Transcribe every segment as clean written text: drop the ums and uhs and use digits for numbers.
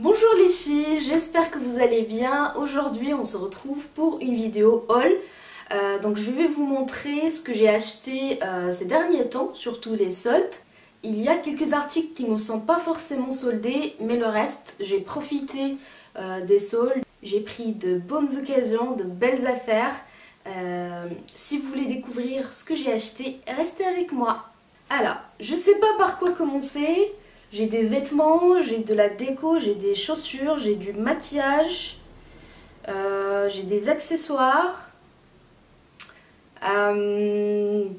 Bonjour les filles, j'espère que vous allez bien. Aujourd'hui on se retrouve pour une vidéo haul. Donc je vais vous montrer ce que j'ai acheté ces derniers temps, surtout les soldes. Il y a quelques articles qui ne sont pas forcément soldés, mais le reste j'ai profité des soldes. J'ai pris de bonnes occasions, de belles affaires. Si vous voulez découvrir ce que j'ai acheté, restez avec moi. Alors, je sais pas par quoi commencer. J'ai des vêtements, j'ai de la déco, j'ai des chaussures, j'ai du maquillage, j'ai des accessoires. Allons-y.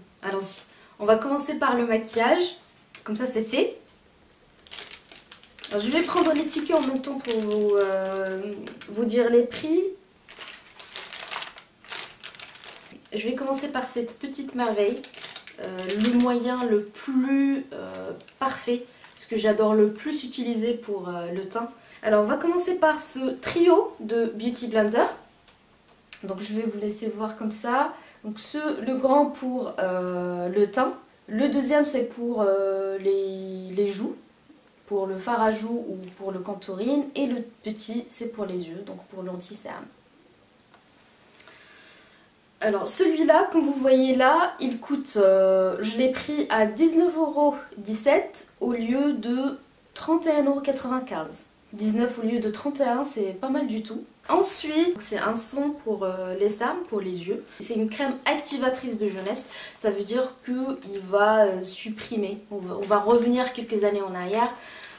On va commencer par le maquillage. Comme ça, c'est fait. Alors, je vais prendre les tickets en même temps pour vous dire les prix. Je vais commencer par cette petite merveille. Le moyen le plus parfait. Ce que j'adore le plus utiliser pour le teint. Alors on va commencer par ce trio de Beauty Blender. Donc je vais vous laisser voir comme ça. Donc le grand pour le teint. Le deuxième c'est pour les joues, pour le fard à joues ou pour le contouring. Et le petit c'est pour les yeux, donc pour l'anti-cerne. Alors celui-là, comme vous voyez là, il coûte, je l'ai pris à 19,17 € au lieu de 31,95 €. 19 au lieu de 31, c'est pas mal du tout. Ensuite, c'est un son pour les cernes, pour les yeux. C'est une crème activatrice de jeunesse. Ça veut dire qu'il va supprimer. On va revenir quelques années en arrière.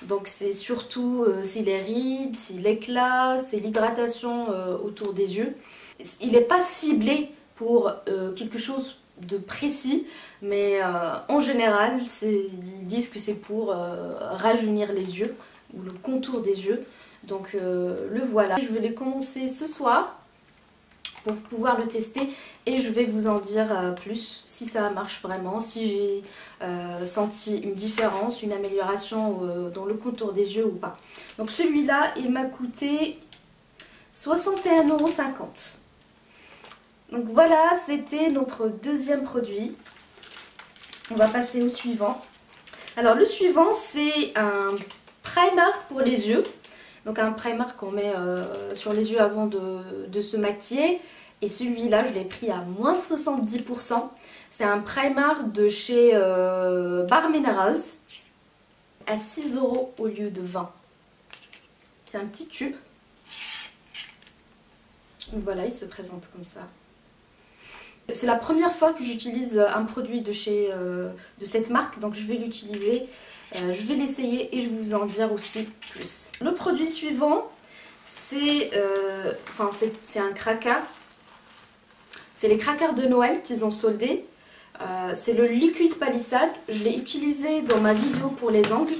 Donc c'est surtout c'est les rides, c'est l'éclat, c'est l'hydratation autour des yeux. Il n'est pas ciblé pour quelque chose de précis, mais en général ils disent que c'est pour rajeunir les yeux ou le contour des yeux. Donc le voilà. Je vais les commencer ce soir pour pouvoir le tester et je vais vous en dire plus si ça marche vraiment, si j'ai senti une différence, une amélioration dans le contour des yeux ou pas. Donc celui-là il m'a coûté 61,50 €. Donc voilà, c'était notre deuxième produit. On va passer au suivant. Alors le suivant, c'est un primer pour les yeux. Donc un primer qu'on met sur les yeux avant de se maquiller. Et celui-là, je l'ai pris à moins 70%. C'est un primer de chez Bare Minerals. À 6 € au lieu de 20. C'est un petit tube. Donc voilà, il se présente comme ça. C'est la première fois que j'utilise un produit de cette marque, donc je vais l'utiliser, je vais l'essayer et je vais vous en dire aussi plus. Le produit suivant, c'est un craquant. C'est les craquants de Noël qu'ils ont soldés. C'est le Liquid Palisade. Je l'ai utilisé dans ma vidéo pour les ongles,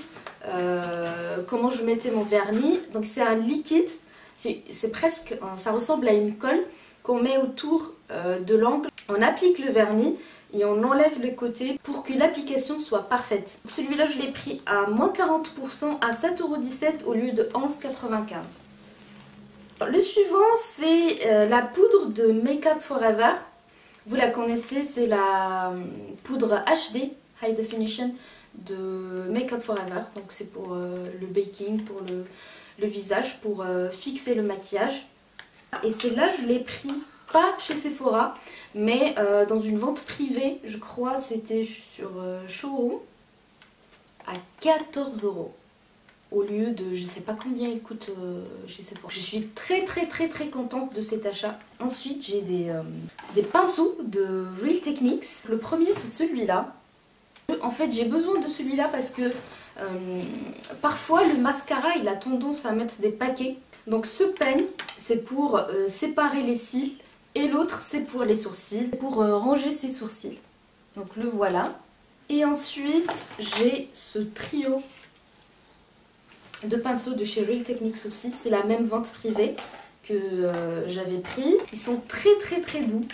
comment je mettais mon vernis. Donc c'est un liquide, c'est presque, ça ressemble à une colle qu'on met autour de l'angle. On applique le vernis et on enlève les côtés pour que l'application soit parfaite. Celui-là, je l'ai pris à moins 40% à 7,17 € au lieu de 11,95 €. Le suivant, c'est la poudre de Make Up Forever. Vous la connaissez, c'est la poudre HD, High Definition, de Make Up Forever. Donc c'est pour le baking, pour le visage, pour fixer le maquillage. Et celle-là, je l'ai pris pas chez Sephora, mais dans une vente privée, je crois c'était sur Showroom, à 14 € au lieu de je sais pas combien il coûte chez Sephora. Je suis très contente de cet achat. Ensuite, j'ai des pinceaux de Real Techniques. Le premier, c'est celui-là. En fait, j'ai besoin de celui-là parce que parfois le mascara il a tendance à mettre des paquets. Donc ce peigne, c'est pour séparer les cils et l'autre c'est pour les sourcils, pour ranger ses sourcils. Donc le voilà. Et ensuite j'ai ce trio de pinceaux de chez Real Techniques aussi. C'est la même vente privée que j'avais pris. Ils sont très doux.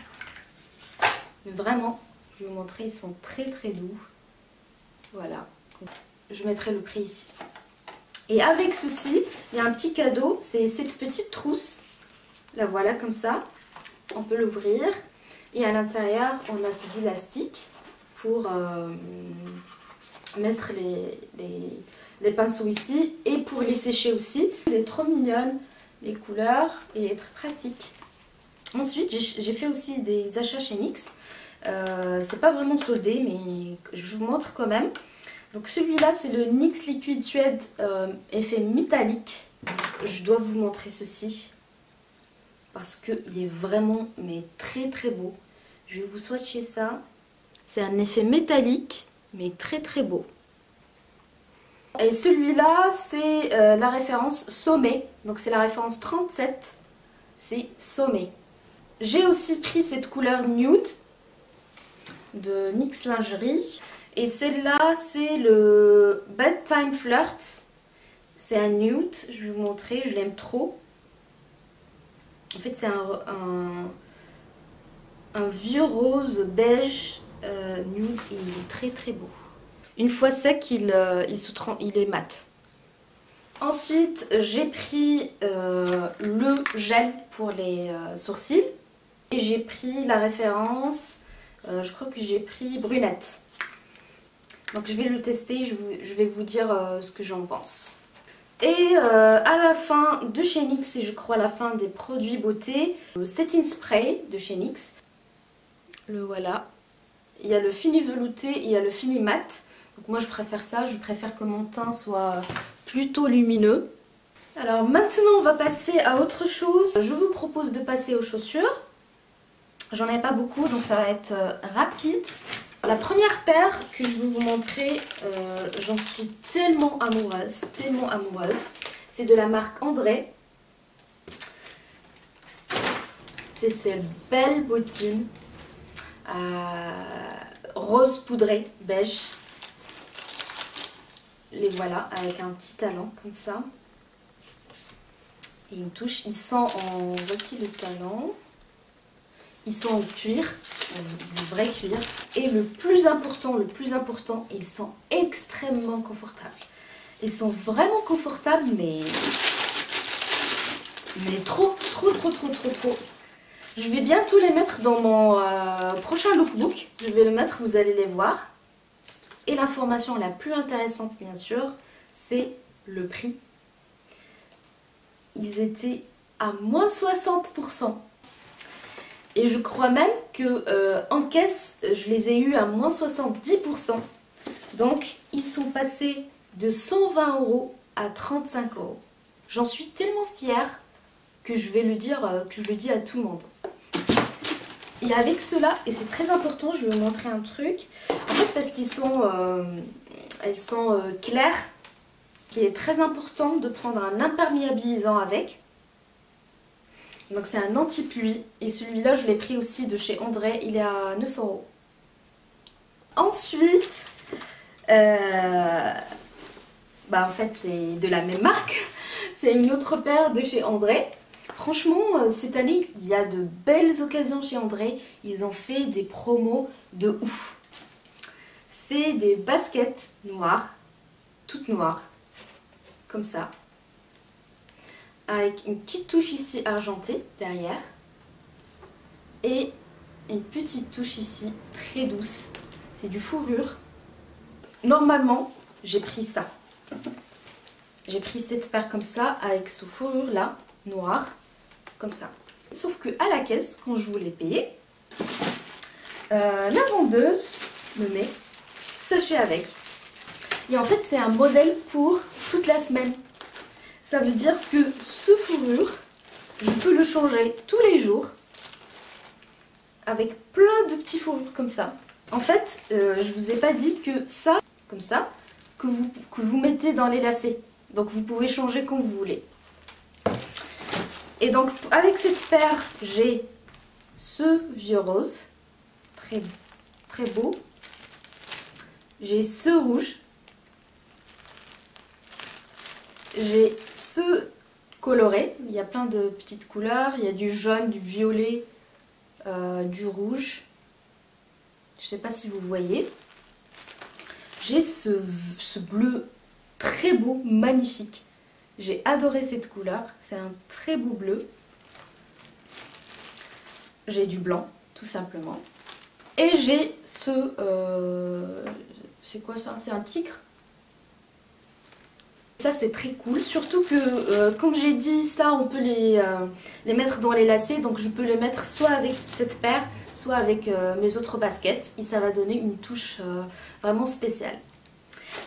Mais vraiment, je vais vous montrer, ils sont très doux. Voilà. Je mettrai le prix ici. Et avec ceci, il y a un petit cadeau, c'est cette petite trousse. La voilà comme ça. On peut l'ouvrir. Et à l'intérieur, on a ces élastiques pour mettre les pinceaux ici et pour les sécher aussi. Elle est trop mignonne, les couleurs, et elle est très pratique. Ensuite, j'ai fait aussi des achats chez NYX. C'est pas vraiment soldé, mais je vous montre quand même. Donc celui-là, c'est le NYX Liquid Suede effet métallique. Je dois vous montrer ceci parce qu'il est vraiment mais très très beau. Je vais vous swatcher ça. C'est un effet métallique mais très très beau. Et celui-là, c'est la référence Sommet. Donc c'est la référence 37. C'est Sommet. J'ai aussi pris cette couleur nude de NYX Lingerie. Et celle-là, c'est le Bedtime Flirt. C'est un nude, je vais vous montrer, je l'aime trop. En fait, c'est un vieux rose beige nude et il est très très beau. Une fois sec, il est mat. Ensuite, j'ai pris le gel pour les sourcils. Et j'ai pris la référence, je crois que j'ai pris brunette. Donc je vais le tester, je vais vous dire ce que j'en pense. Et à la fin de chez NYX, et je crois à la fin des produits beauté, le setting spray de chez NYX. Le voilà. Il y a le fini velouté et il y a le fini mat. Donc moi je préfère ça, je préfère que mon teint soit plutôt lumineux. Alors maintenant on va passer à autre chose. Je vous propose de passer aux chaussures. J'en ai pas beaucoup donc ça va être rapide. La première paire que je vais vous montrer, j'en suis tellement amoureuse, c'est de la marque André. C'est ces belles bottines rose poudré, beige. Les voilà avec un petit talon comme ça. Et une touche, ils sont en... Voici le talon. Ils sont en cuir, du vrai cuir. Et le plus important, ils sont extrêmement confortables. Ils sont vraiment confortables, mais trop. Je vais bientôt les mettre dans mon prochain lookbook. Je vais le mettre, vous allez les voir. Et l'information la plus intéressante, bien sûr, c'est le prix. Ils étaient à moins 60%. Et je crois même que en caisse, je les ai eus à moins 70%. Donc, ils sont passés de 120 € à 35 €. J'en suis tellement fière que je vais le dire, que je le dis à tout le monde. Et avec cela, et c'est très important, je vais vous montrer un truc. En fait, parce qu'ils sont, elles sont claires, il est très important de prendre un imperméabilisant avec. Donc c'est un anti-pluie et celui-là je l'ai pris aussi de chez André, il est à 9 €. Ensuite, en fait c'est de la même marque, c'est une autre paire de chez André. Franchement cette année il y a de belles occasions chez André, ils ont fait des promos de ouf. C'est des baskets noires, toutes noires, comme ça. Avec une petite touche ici argentée derrière et une petite touche ici très douce. C'est du fourrure. Normalement, j'ai pris ça. J'ai pris cette paire comme ça avec ce fourrure là, noir, comme ça. Sauf que à la caisse, quand je voulais payer, la vendeuse me met ce sachet avec. Et en fait, c'est un modèle pour toute la semaine. Ça veut dire que ce fourrure, je peux le changer tous les jours avec plein de petits fourrures comme ça. En fait, je vous ai pas dit que ça, comme ça, que vous mettez dans les lacets. Donc vous pouvez changer quand vous voulez. Et donc avec cette paire, j'ai ce vieux rose, très, très beau. J'ai ce rouge. J'ai ce coloré, il y a plein de petites couleurs, il y a du jaune, du violet, du rouge. Je ne sais pas si vous voyez. J'ai ce bleu très beau, magnifique. J'ai adoré cette couleur, c'est un très beau bleu. J'ai du blanc, tout simplement. Et j'ai ce... c'est quoi ça? C'est un tigre. ça c'est très cool. Surtout que comme j'ai dit, ça on peut les mettre dans les lacets. Donc je peux les mettre soit avec cette paire, soit avec mes autres baskets. Et ça va donner une touche vraiment spéciale.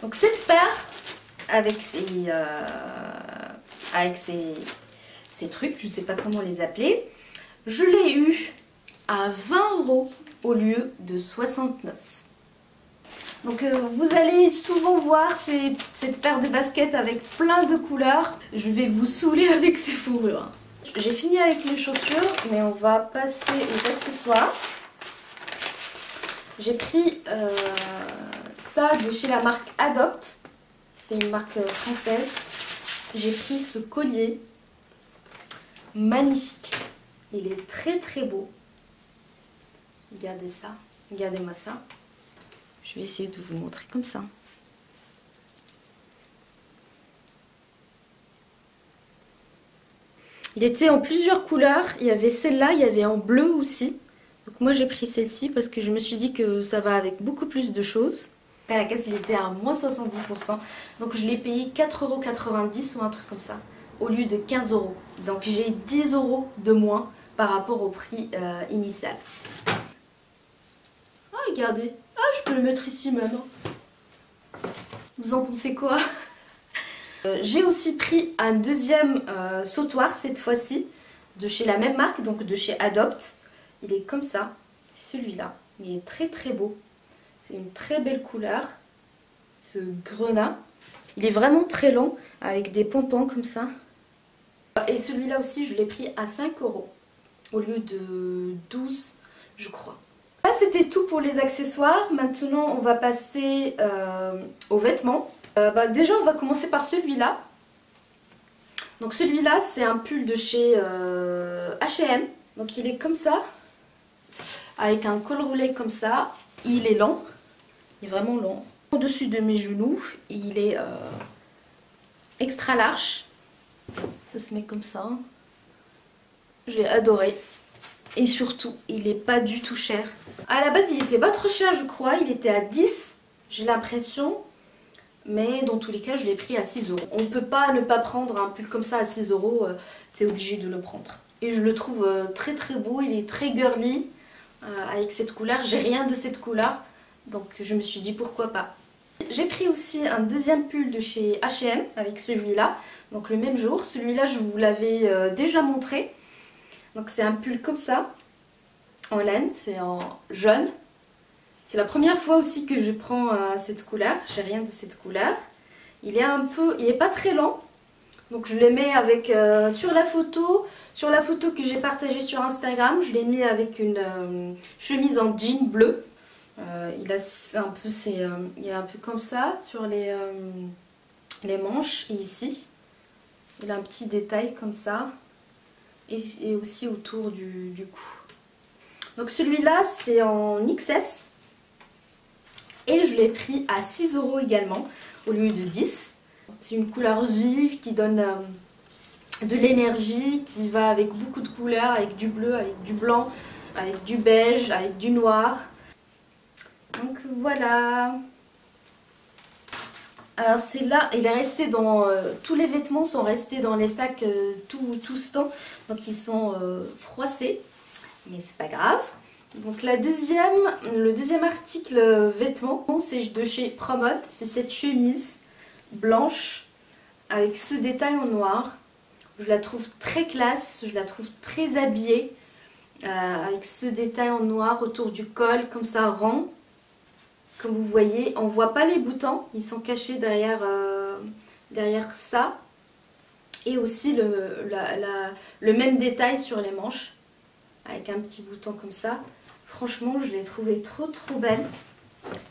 Donc cette paire avec ces trucs, je ne sais pas comment les appeler, je l'ai eu à 20 € au lieu de 69. Donc vous allez souvent voir cette paire de baskets avec plein de couleurs. Je vais vous saouler avec ces fourrures. J'ai fini avec les chaussures, mais on va passer aux accessoires. J'ai pris ça de chez la marque Adopt. C'est une marque française. J'ai pris ce collier. Magnifique. Il est très très beau. Regardez ça. Regardez-moi ça. Je vais essayer de vous le montrer comme ça. Il était en plusieurs couleurs. Il y avait celle-là, il y avait en bleu aussi. Donc moi j'ai pris celle-ci parce que je me suis dit que ça va avec beaucoup plus de choses. À la caisse il était à moins 70%. Donc je l'ai payé 4,90 € ou un truc comme ça. Au lieu de 15 €. Donc j'ai 10 € de moins par rapport au prix initial. Ah regardez. Ah je peux le mettre ici même. Vous en pensez quoi? J'ai aussi pris un deuxième sautoir cette fois-ci. De chez la même marque, donc de chez Adopt. Il est comme ça. Celui-là. Il est très très beau. C'est une très belle couleur. Ce grenat. Il est vraiment très long. Avec des pompons comme ça. Et celui-là aussi je l'ai pris à 5 € au lieu de 12 je crois. Là c'était tout pour les accessoires. Maintenant on va passer aux vêtements. Déjà on va commencer par celui-là. Donc celui-là c'est un pull de chez H&M. Donc il est comme ça. Avec un col roulé comme ça. Il est long. Il est vraiment long. Au-dessus de mes genoux. Il est extra large. Ça se met comme ça. J'ai adoré. Et surtout, il n'est pas du tout cher. À la base, il était pas trop cher, je crois. Il était à 10, j'ai l'impression. Mais dans tous les cas, je l'ai pris à 6 €. On ne peut pas ne pas prendre un pull comme ça à 6 €. C'est obligé de le prendre. Et je le trouve très très beau. Il est très girly avec cette couleur. J'ai rien de cette couleur. Donc je me suis dit pourquoi pas. J'ai pris aussi un deuxième pull de chez H&M avec celui-là. Donc le même jour. Celui-là, je vous l'avais déjà montré. Donc c'est un pull comme ça. En laine. C'est en jaune. C'est la première fois aussi que je prends cette couleur. J'ai rien de cette couleur. Il est pas très long. Donc je le mets avec sur la photo que j'ai partagée sur Instagram. Je l'ai mis avec une chemise en jean bleu. Il est un peu comme ça sur les manches et ici. Il a un petit détail comme ça. Et aussi autour du cou. Donc celui-là c'est en XS. Et je l'ai pris à 6 € également au lieu de 10. C'est une couleur vive qui donne de l'énergie, qui va avec beaucoup de couleurs, avec du bleu, avec du blanc, avec du beige, avec du noir. Donc voilà. Alors c'est là, il est resté dans... tous les vêtements sont restés dans les sacs tout ce temps. Donc ils sont froissés. Mais c'est pas grave. Donc le deuxième article vêtements, c'est de chez Promode. C'est cette chemise blanche avec ce détail en noir. Je la trouve très classe, je la trouve très habillée. Avec ce détail en noir autour du col, comme ça rond. Comme vous voyez, on ne voit pas les boutons, ils sont cachés derrière ça. Et aussi le même détail sur les manches, avec un petit bouton comme ça. Franchement, je l'ai trouvé trop belle.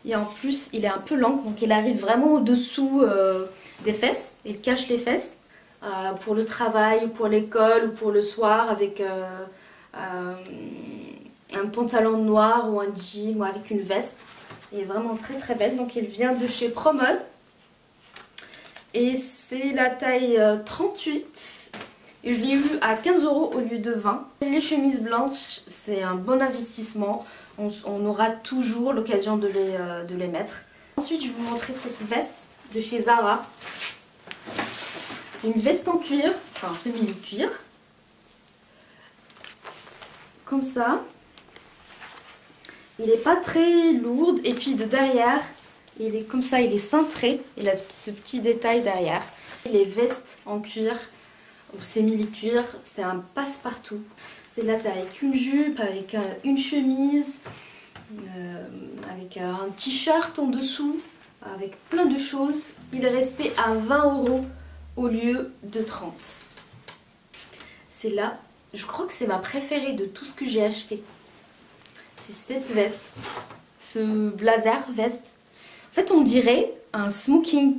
Et en plus, il est un peu long, donc il arrive vraiment au-dessous des fesses. Il cache les fesses pour le travail, pour l'école ou pour le soir avec un pantalon noir ou un jean ou avec une veste. Il est vraiment très belle. Donc il vient de chez Promode. Et c'est la taille 38. Et je l'ai eu à 15 € au lieu de 20. Les chemises blanches, c'est un bon investissement. On aura toujours l'occasion de les mettre. Ensuite, je vais vous montrer cette veste de chez Zara. C'est une veste en cuir, enfin semi-cuir. Comme ça. Il n'est pas très lourd et puis de derrière, il est comme ça, il est cintré. Il a ce petit détail derrière. Les vestes en cuir ou semi-cuir, c'est un passe-partout. Celle-là, c'est avec une jupe, avec une chemise, avec un t-shirt en dessous, avec plein de choses. Il est resté à 20 € au lieu de 30. Celle-là, je crois que c'est ma préférée de tout ce que j'ai acheté. C'est cette veste, ce blazer veste. En fait, on dirait un smoking.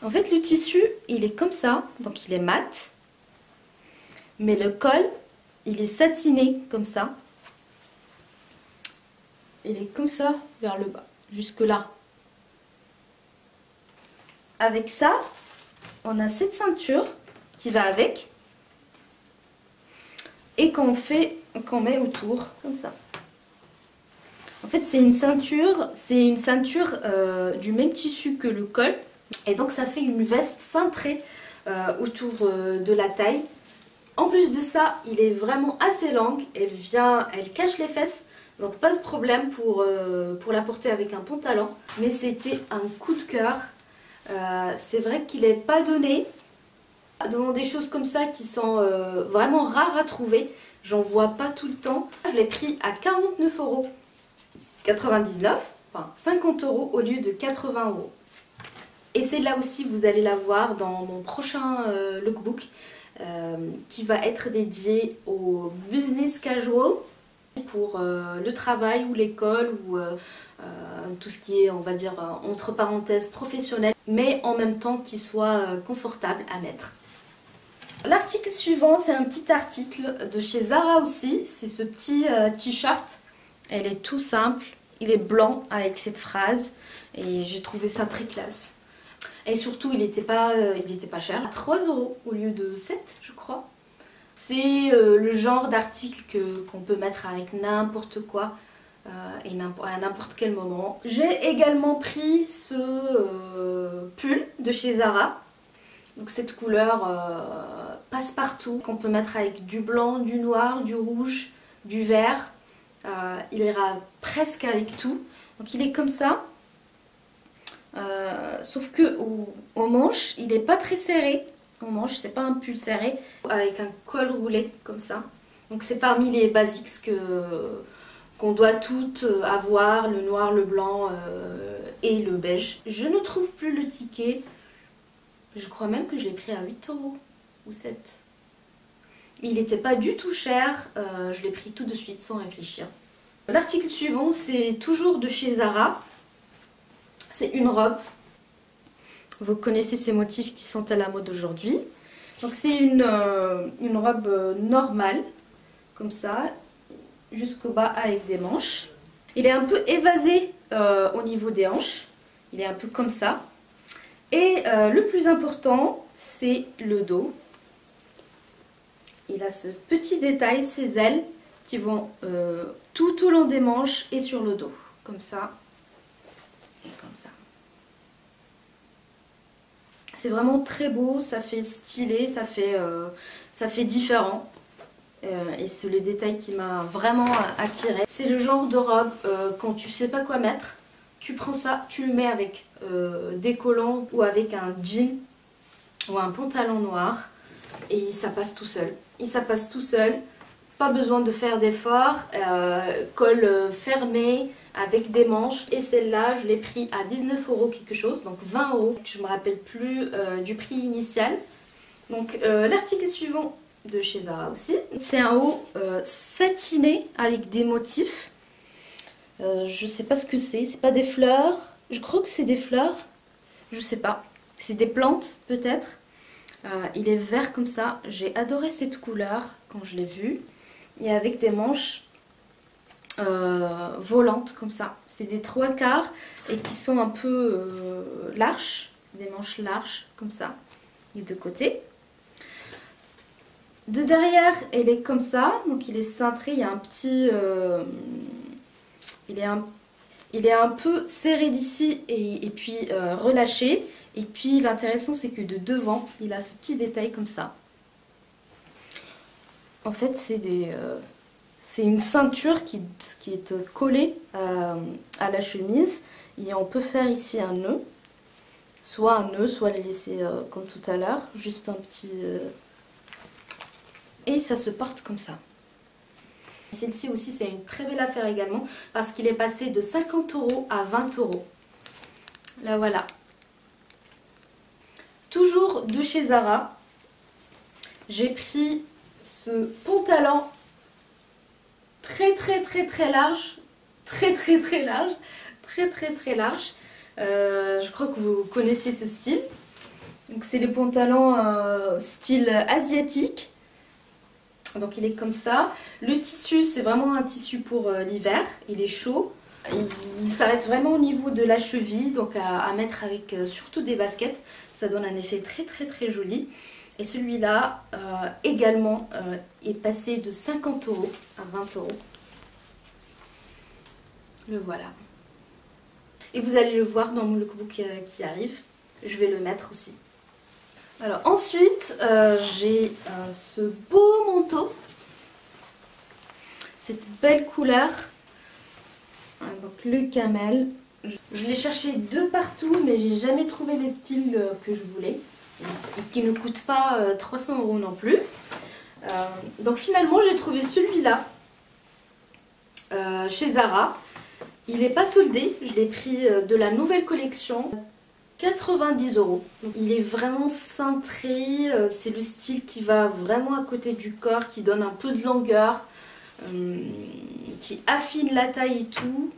En fait, le tissu, il est comme ça, donc il est mat. Mais le col, il est satiné comme ça. Il est comme ça vers le bas, jusque là. Avec ça, on a cette ceinture qui va avec. Et qu'on met autour, comme ça. En fait, c'est une ceinture du même tissu que le col. Et donc, ça fait une veste cintrée autour de la taille. En plus de ça, il est vraiment assez long. Elle cache les fesses. Donc, pas de problème pour la porter avec un pantalon. Mais c'était un coup de cœur. C'est vrai qu'il n'est pas donné. Dans des choses comme ça qui sont vraiment rares à trouver. J'en vois pas tout le temps. Je l'ai pris à 49,99 €, enfin 50 € au lieu de 80 €. Et c'est là aussi, vous allez la voir dans mon prochain lookbook qui va être dédié au business casual pour le travail ou l'école ou tout ce qui est, on va dire, entre parenthèses professionnel, mais en même temps qui soit confortable à mettre. L'article suivant, c'est un petit article de chez Zara aussi. C'est ce petit t-shirt. Elle est tout simple. Il est blanc avec cette phrase. Et j'ai trouvé ça très classe. Et surtout, il n'était pas cher. À 3 € au lieu de 7, je crois. C'est le genre d'article qu'on peut mettre avec n'importe quoi. Et à n'importe quel moment. J'ai également pris ce pull de chez Zara. Donc cette couleur passe-partout qu'on peut mettre avec du blanc, du noir, du rouge, du vert. Il ira presque avec tout. Donc il est comme ça. Sauf que au manche, il n'est pas très serré. Au manche, c'est pas un pull serré. Avec un col roulé comme ça. Donc c'est parmi les basics qu'on doit toutes avoir. Le noir, le blanc et le beige. Je ne trouve plus le ticket. Je crois même que je l'ai pris à 8 € ou 7. Il n'était pas du tout cher, je l'ai pris tout de suite sans réfléchir. L'article suivant, c'est toujours de chez Zara. C'est une robe. Vous connaissez ces motifs qui sont à la mode aujourd'hui. Donc c'est une robe normale, comme ça, jusqu'au bas avec des manches. Il est un peu évasé au niveau des hanches. Il est un peu comme ça. Et le plus important, c'est le dos. Il a ce petit détail, ces ailes qui vont tout au long des manches et sur le dos. Comme ça et comme ça. C'est vraiment très beau, ça fait stylé, ça fait différent. Et c'est le détail qui m'a vraiment attirée. C'est le genre de robe, quand tu sais pas quoi mettre, tu prends ça, tu le mets avec des collants ou avec un jean ou un pantalon noir et ça passe tout seul. Et ça passe tout seul, pas besoin de faire d'efforts, col fermé avec des manches. Et celle-là, je l'ai pris à 19 € quelque chose, donc 20 €. Je ne me rappelle plus du prix initial. Donc l'article suivant de chez Zara aussi, c'est un haut satiné avec des motifs. Je sais pas ce que c'est pas des fleurs, je crois que c'est des fleurs, je sais pas, c'est des plantes peut-être. Il est vert comme ça, j'ai adoré cette couleur quand je l'ai vue. Et avec des manches volantes comme ça, c'est des 3/4 et qui sont un peu larges, c'est des manches larges comme ça, des deux côtés. De derrière, elle est comme ça, donc il est cintré, il y a un petit... Il est un peu serré d'ici et puis relâché. Et puis l'intéressant c'est que de devant, il a ce petit détail comme ça. En fait c'est une ceinture qui est collée à la chemise. Et on peut faire ici un nœud. Soit un nœud, soit les laisser comme tout à l'heure. Juste un petit... Et ça se porte comme ça. Celle-ci aussi c'est une très belle affaire également parce qu'il est passé de 50 € à 20 €. Là voilà. Toujours de chez Zara, j'ai pris ce pantalon très large, très large, très large. Je crois que vous connaissez ce style. Donc c'est les pantalons style asiatique. Donc il est comme ça. Le tissu c'est vraiment un tissu pour l'hiver. Il est chaud. Il s'arrête vraiment au niveau de la cheville. Donc à mettre avec surtout des baskets. Ça donne un effet très joli. Et celui-là également est passé de 50 € à 20 €. Le voilà. Et vous allez le voir dans mon lookbook qui arrive. Je vais le mettre aussi. Alors ensuite, j'ai ce beau manteau. Cette belle couleur. Donc le camel. Je l'ai cherché de partout, mais j'ai jamais trouvé les styles que je voulais. Et qui ne coûtent pas 300 € non plus. Donc finalement, j'ai trouvé celui-là chez Zara. Il n'est pas soldé. Je l'ai pris de la nouvelle collection. 90 €. Il est vraiment cintré, c'est le style qui va vraiment à côté du corps, qui donne un peu de longueur, qui affine la taille et tout,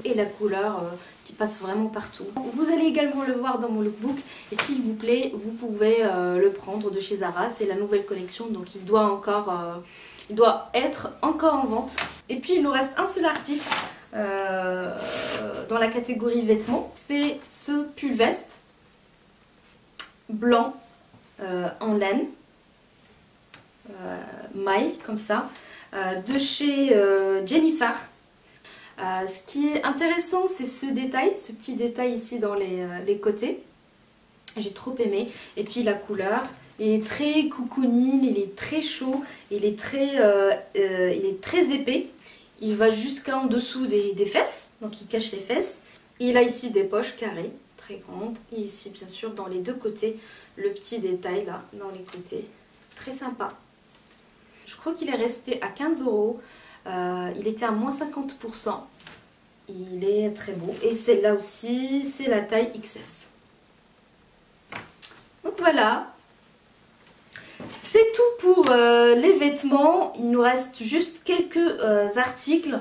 et la couleur qui passe vraiment partout. Vous allez également le voir dans mon lookbook, et s'il vous plaît, vous pouvez le prendre de chez Zara, c'est la nouvelle collection, donc il doit être encore en vente. Et puis il nous reste un seul article dans la catégorie vêtements, c'est ce pull veste blanc en laine, maille comme ça, de chez Jennifer. Ce qui est intéressant c'est ce détail, ce petit détail ici dans les côtés, j'ai trop aimé. Et puis la couleur, il est très cocooning, il est très chaud, il est très épais. Il va jusqu'en dessous des fesses, donc il cache les fesses. Et il a ici des poches carrées, très grandes. Et ici, bien sûr, dans les deux côtés, le petit détail là, dans les côtés. Très sympa. Je crois qu'il est resté à 15 €. Il était à moins 50%. Il est très beau. Et celle-là aussi, c'est la taille XS. Donc voilà. C'est tout pour les vêtements. Il nous reste juste quelques articles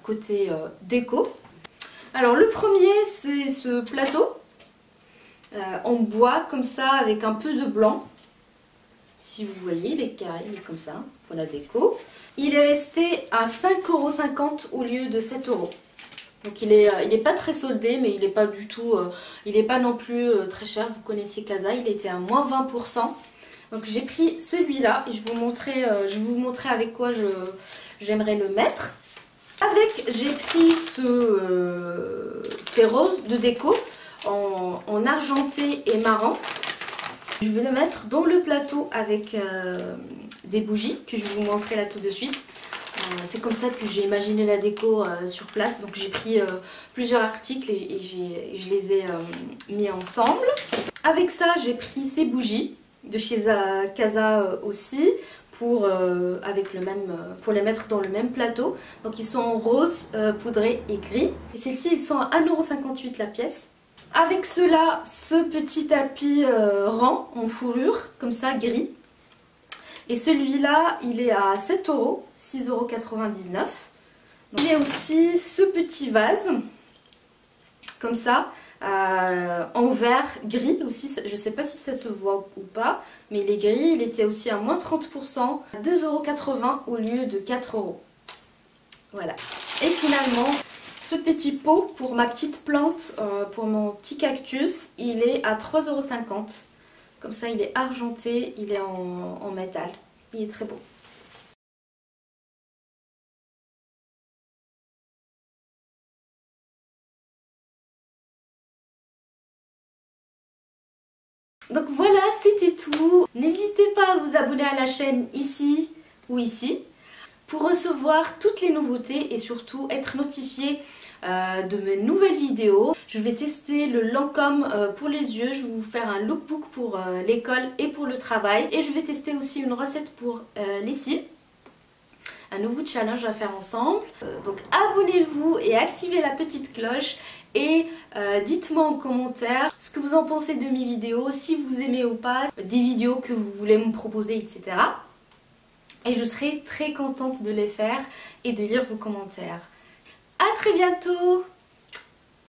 côté déco. Alors le premier c'est ce plateau en bois comme ça avec un peu de blanc. Si vous voyez, il est carré, il est comme ça pour la déco. Il est resté à 5,50 € au lieu de 7 €. Donc il est pas très soldé, mais il n'est pas du tout, il n'est pas non plus très cher. Vous connaissez Casa, il était à moins 20%. Donc j'ai pris celui-là et je vais vous montrer avec quoi j'aimerais le mettre. J'ai pris ces roses de déco en argenté et marron. Je vais le mettre dans le plateau avec des bougies que je vais vous montrer là tout de suite. C'est comme ça que j'ai imaginé la déco sur place. Donc j'ai pris plusieurs articles et je les ai mis ensemble. Avec ça, j'ai pris ces bougies de chez Casa aussi pour les mettre dans le même plateau. Donc ils sont en rose, poudré et gris. Et celles-ci, ils sont à 1,58 € la pièce. Avec cela, ce petit tapis rang en fourrure, comme ça, gris. Et celui-là, il est à 7 €, 6,99 €. J'ai aussi ce petit vase, comme ça, en verre gris aussi. Je ne sais pas si ça se voit ou pas, mais il est gris. Il était aussi à moins 30%, à 2,80 € au lieu de 4 €. Voilà. Et finalement, ce petit pot pour ma petite plante, pour mon petit cactus, il est à 3,50 €. Comme ça, il est argenté, il est en métal. Il est très beau. vous abonner à la chaîne ici ou ici pour recevoir toutes les nouveautés et surtout être notifié de mes nouvelles vidéos. Je vais tester le Lancôme pour les yeux, je vais vous faire un lookbook pour l'école et pour le travail et je vais tester aussi une recette pour les cils. Un nouveau challenge à faire ensemble. Donc abonnez-vous et activez la petite cloche et dites-moi en commentaire ce que vous en pensez de mes vidéos, si vous aimez ou pas, des vidéos que vous voulez me proposer, etc. Et je serai très contente de les faire et de lire vos commentaires. À très bientôt!